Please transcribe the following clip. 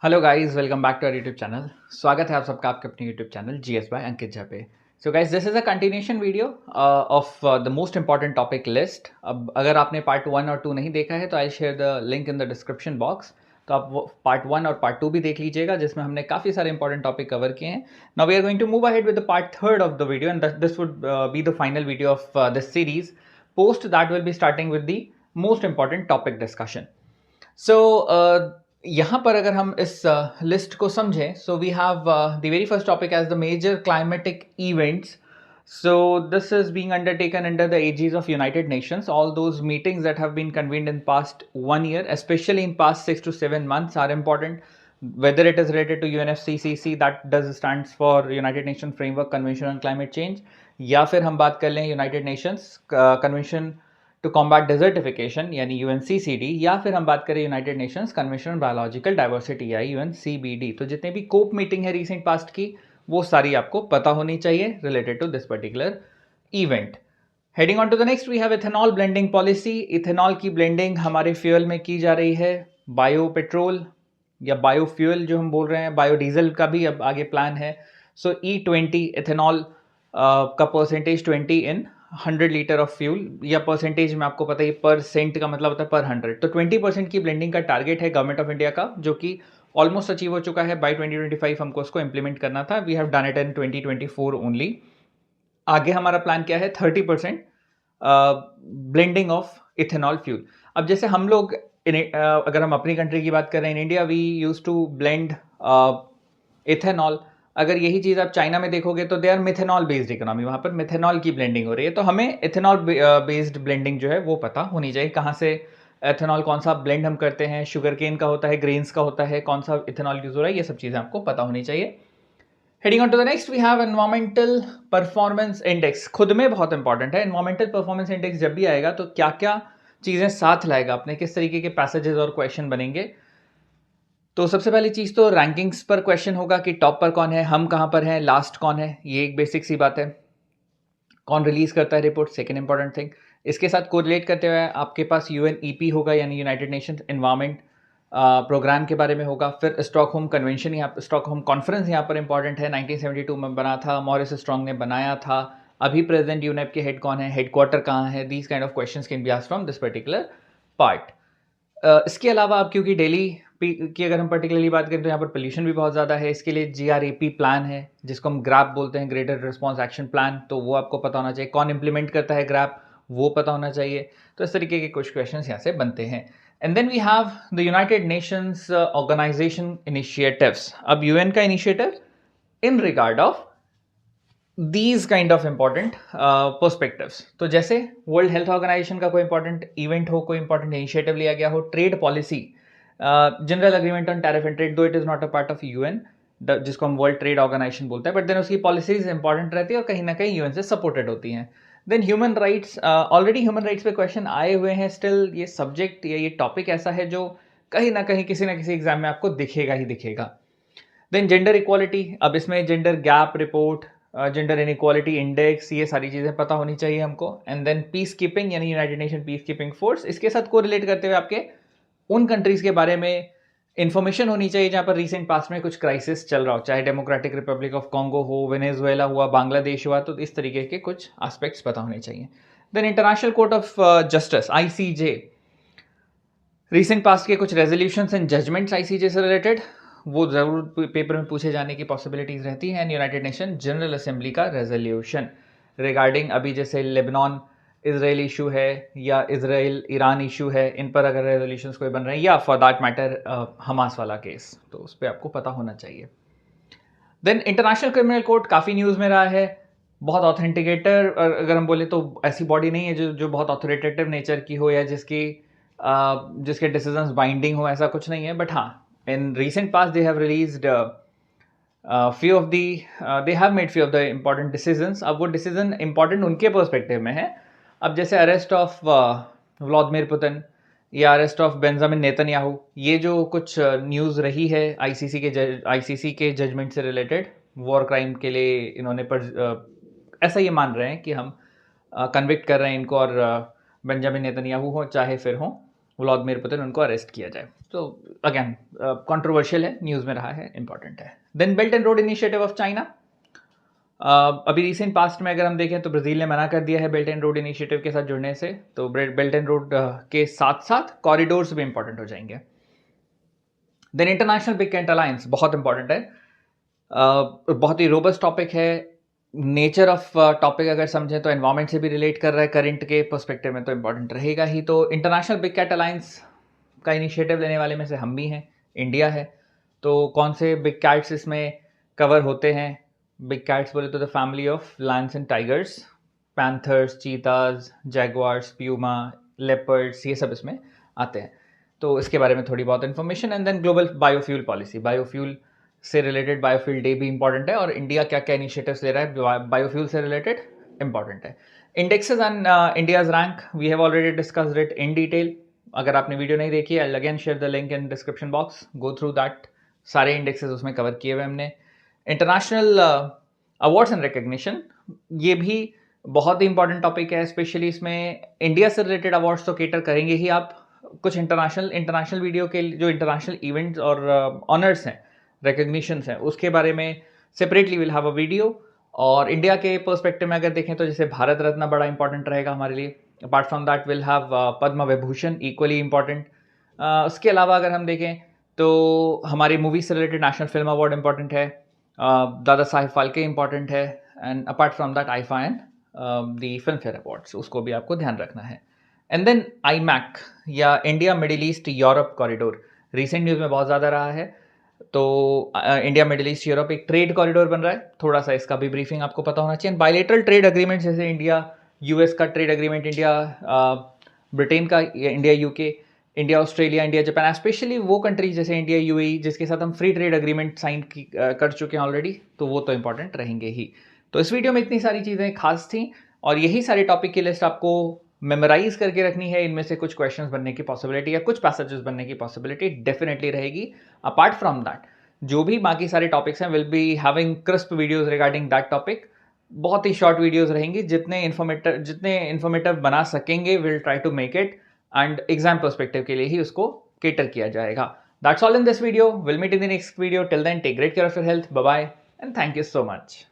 Hello guys, welcome back to our YouTube channel. स्वागत है आप सबका आपके अपने YouTube channel GS by Ankit Jha पे। So guys, this is a continuation video of the most important topic list. अब अगर आपने पार्ट 1 और 2 नहीं देखा है तो I share the link in the description box. तो आप वो पार्ट 1 और पार्ट 2 भी देख लीजिएगा, जिसमें हमने काफ़ी सारे इंपॉर्टेंट टॉपिक कवर किए हैं। Now we are going to move ahead with the part 3 of the video and this would be the final video of this series. Post that will be starting with the most important topic discussion. So यहाँ पर अगर हम इस list को समझें, so we have the very first topic as the major climatic events. So this is being undertaken under the aegis of United Nations. All those meetings that have been convened in past 1 year, especially in past 6 to 7 months, are important. Whether it is related to UNFCCC, that does stands for United Nations Framework Convention on Climate Change, या फिर हम बात कर लें United Nations Convention to combat desertification यानी UNCCD, या फिर हम बात करें United Nations Convention on Biological Diversity या यूएनसीबीडी। तो जितने भी कोप मीटिंग है रीसेंट पास्ट की, वो सारी आपको पता होनी चाहिए related to this particular event. Heading on to the next, we have ethanol blending policy. Ethanol की ब्लेंडिंग हमारे फ्यूल में की जा रही है। बायो पेट्रोल या बायोफ्यूल जो हम बोल रहे हैं, बायोडीजल का भी अब आगे प्लान है। सो E20 इथेनॉल का percentage 20 in 100 litre of fuel, या परसेंटेज में आपको पता ही परसेंट का मतलब होता है पर 100। तो 20% की ब्लेंडिंग का टारगेट है गवर्नमेंट ऑफ इंडिया का, जो कि ऑलमोस्ट अचीव हो चुका है। बाय 2025 हमको उसको इंप्लीमेंट करना था। We have done it in 2024 only. आगे हमारा प्लान क्या है? 30% ब्लेंडिंग ऑफ इथेनॉल फ्यूल। अब जैसे हम लोग अगर हम अपनी कंट्री की बात कर रहे हैं, in India we use to blend ethanol. अगर यही चीज़ आप चाइना में देखोगे तो they are methanol based economy, वहाँ पर मिथेनॉल की ब्लेंडिंग हो रही है। तो हमें इथेनॉल बेस्ड ब्लेंडिंग जो है वो पता होनी चाहिए, कहाँ से एथेनॉल, कौन सा ब्लेंड हम करते हैं, शुगर केन का होता है, ग्रेन्स का होता है, कौन सा इथेनॉल यूज हो रहा है, ये सब चीज़ें आपको पता होनी चाहिए। Heading on to the next, we have environmental performance index. खुद में बहुत इंपॉर्टेंट है। एनवायरमेंटल परफॉर्मेंस इंडेक्स जब भी आएगा तो क्या क्या चीज़ें साथ लाएगा, अपने किस तरीके के पैसेजेस और क्वेश्चन बनेंगे। तो सबसे पहली चीज़ तो रैंकिंग्स पर क्वेश्चन होगा कि टॉप पर कौन है, हम कहाँ पर हैं, लास्ट कौन है। ये एक बेसिक सी बात है। कौन रिलीज करता है रिपोर्ट, सेकेंड इंपॉर्टेंट थिंग। इसके साथ कोरिलेट करते हुए आपके पास UNEP होगा, यानी यूनाइटेड नेशंस एनवायरमेंट प्रोग्राम के बारे में होगा। फिर स्टॉकहोम कन्वेंशन, यहाँ स्टॉकहोम कॉन्फ्रेंस यहाँ पर इंपॉर्टेंट है। 1972 में बना था, मॉरिस स्ट्रॉन्ग ने बनाया था। अभी प्रेजेंट यूनेप के हेड कौन है, हेडक्वार्टर कहाँ है। These kind of questions can be asked from this particular part. इसके अलावा अब क्योंकि दिल्ली की अगर हम पर्टिकुलरली बात करें तो यहाँ पर पोल्यूशन भी बहुत ज़्यादा है। इसके लिए GRAP प्लान है, जिसको हम ग्रैप बोलते हैं, ग्रेटर रिस्पॉन्स एक्शन प्लान। तो वो आपको पता होना चाहिए। कौन इंप्लीमेंट करता है ग्रैप, वो पता होना चाहिए। तो इस तरीके के कुछ क्वेश्चंस यहाँ से बनते हैं। And then we have the United Nations Organisation initiatives. अब UN का initiative in regard of these kind of important perspectives. तो जैसे वर्ल्ड हेल्थ ऑर्गेनाइजेशन का कोई इंपॉर्टेंट इवेंट हो, कोई इंपॉर्टेंट इनिशिएटिव लिया गया हो, trade policy, general agreement on tariff and trade, though it is not a part of UN, जिसको हम वर्ल्ड ट्रेड ऑर्गेनाइजेशन बोलते हैं, बट देन उसकी पॉलिसीज इंपॉर्टेंट रहती है और कहीं ना कहीं UN से सपोर्टेड होती हैं। Then human rights, already human rights पे क्वेश्चन आए हुए हैं। स्टिल ये सब्जेक्ट या ये टॉपिक ऐसा है जो कहीं ना कहीं किसी ना किसी एग्जाम में आपको दिखेगा ही दिखेगा। देन जेंडर इक्वालिटी, अब इसमें gender gap report, gender inequality index, ये सारी चीज़ें पता होनी चाहिए हमको। एंड देन पीस कीपिंग, यानी United nation peace keeping force. इसके साथ को रिलेट करते हुए आपके उन कंट्रीज़ के बारे में इन्फॉर्मेशन होनी चाहिए जहाँ पर रिसेंट पास्ट में कुछ क्राइसिस चल रहा हो, चाहे डेमोक्रेटिक रिपब्लिक ऑफ कॉन्गो हो, वेनेजुएला हुआ, बांग्लादेश हुआ। तो इस तरीके के कुछ एस्पेक्ट्स पता होने चाहिए। Then International Court of Justice ICJ, recent past के कुछ रेजोल्यूशंस एंड जजमेंट्स ICJ से रिलेटेड, वो ज़रूर पेपर में पूछे जाने की पॉसिबिलिटीज़ रहती हैं। And United nation general assembly का रेजोल्यूशन रिगार्डिंग अभी जैसे लेबनान इसराइल इशू है या इसराइल ईरान इशू है, इन पर अगर रेजोल्यूशंस कोई बन रहे हैं, या फॉर दैट मैटर हमास वाला केस, तो उस पर आपको पता होना चाहिए। देन इंटरनेशनल क्रिमिनल कोर्ट काफ़ी न्यूज़ में रहा है। बहुत ऑथेंटिकेटर अगर हम बोले तो ऐसी बॉडी नहीं है जो बहुत ऑथोरिटेटिव नेचर की हो या जिसके डिसीजंस बाइंडिंग हो, ऐसा कुछ नहीं है। बट हाँ, in recent past they have released few of the they have made few of the important decisions. अब वो डिसीजन इंपॉर्टेंट उनके पर्सपेक्टिव में है। अब जैसे अरेस्ट ऑफ व्लादिमीर पुतिन या अरेस्ट ऑफ बेंजामिन नेतन्याहू, ये जो कुछ न्यूज़ रही है ICC के जजमेंट से रिलेटेड, वॉर क्राइम के लिए इन्होंने ऐसा ये मान रहे हैं कि हम कन्विक्ट कर रहे हैं इनको, और बेंजामिन नेतन्याहू हो चाहे फिर हो व्लादिमीर पुतिन, उनको अरेस्ट किया जाए। तो अगेन कंट्रोवर्शियल है, न्यूज़ में रहा है, इंपॉर्टेंट है। Then Belt and Road Initiative of China. अभी रिसेंट पास्ट में अगर हम देखें तो ब्राज़ील ने मना कर दिया है बेल्ट एंड रोड इनिशिएटिव के साथ जुड़ने से, तो बेल्ट एंड रोड के साथ-साथ कॉरिडोर्स भी इंपॉर्टेंट हो जाएंगे। Then International Big Cat Alliance बहुत इंपॉर्टेंट है, बहुत ही रोबस्ट टॉपिक है। नेचर ऑफ टॉपिक अगर समझें तो एनवायरमेंट से भी रिलेट कर रहा है, करंट के पर्सपेक्टिव में तो इंपॉर्टेंट रहेगा ही। तो इंटरनेशनल बिग कैट अलायंस का इनिशिएटिव लेने वाले में से हम भी हैं, इंडिया है। तो कौन से बिग कैट्स इसमें कवर होते हैं? बिग कैट्स बोले तो the family of Lions and tigers, panthers, चीताज, Jaguars, Puma, leopards, ये सब इसमें आते हैं। तो इसके बारे में थोड़ी बहुत information. And then global biofuel policy, biofuel से रिलेटेड बायोफ्यूल डे भी इंपॉर्टेंट है, और इंडिया क्या क्या इनिशिएटिव्स ले रहा है बायोफ्यूल से रिलेटेड, इंपॉर्टेंट है। Indexes and India's rank, we have already discussed it in detail. अगर आपने वीडियो नहीं देखी, I again share the link in description box, go through that. सारे इंडेक्सेस उसमें कवर किए हुए हमने। इंटरनेशनल अवार्ड्स एंड रिकग्निशन, ये भी बहुत ही इंपॉर्टेंट टॉपिक है, स्पेशली इसमें इंडिया से रिलेटेड अवार्ड्स तो केटर करेंगे ही आप। कुछ इंटरनेशनल वीडियो के जो इंटरनेशनल इवेंट्स और ऑनर्स हैं, रिकग्निशंस हैं, उसके बारे में separately will have a video. और इंडिया के पर्सपेक्टिव में अगर देखें तो जैसे भारत रत्न बड़ा इंपॉर्टेंट रहेगा हमारे लिए। Apart from that will have Padma Vibhushan, equally important. उसके अलावा अगर हम देखें तो हमारी मूवी से related national film award important है, दादा साहेब फाल्के इंपॉर्टेंट है। And apart from that IIFA and the film fair awards, उसको भी आपको ध्यान रखना है। एंड देन आईमैक या India middle east Europe corridor, recent news में बहुत ज़्यादा रहा है। तो इंडिया मिडिल ईस्ट यूरोप एक ट्रेड कॉरिडोर बन रहा है, थोड़ा सा इसका भी ब्रीफिंग आपको पता होना चाहिए। बायलेटरल ट्रेड अग्रीमेंट जैसे इंडिया यूएस का ट्रेड अग्रीमेंट, इंडिया ब्रिटेन का, India UK, India Australia, India Japan, specially वो कंट्रीज जैसे इंडिया यूएई जिसके साथ हम फ्री ट्रेड अग्रीमेंट साइन कर चुके हैं ऑलरेडी, तो वो तो इंपॉर्टेंट रहेंगे ही। तो इस वीडियो में इतनी सारी चीज़ें खास थी, और यही सारी टॉपिक की लिस्ट आपको मेमोराइज करके रखनी है। इनमें से कुछ क्वेश्चंस बनने की पॉसिबिलिटी या कुछ पैसेजेस बनने की पॉसिबिलिटी डेफिनेटली रहेगी। अपार्ट फ्रॉम दैट जो भी बाकी सारे टॉपिक्स हैं, will be having crisp videos regarding that topic. बहुत ही शॉर्ट वीडियोस रहेंगी, जितने इन्फॉर्मेटिव बना सकेंगे will try to make it, and exam perspective के लिए ही उसको केटर किया जाएगा। That's all in this video, will meet in the next video. Till then take great care of your health, bye bye and thank you so much.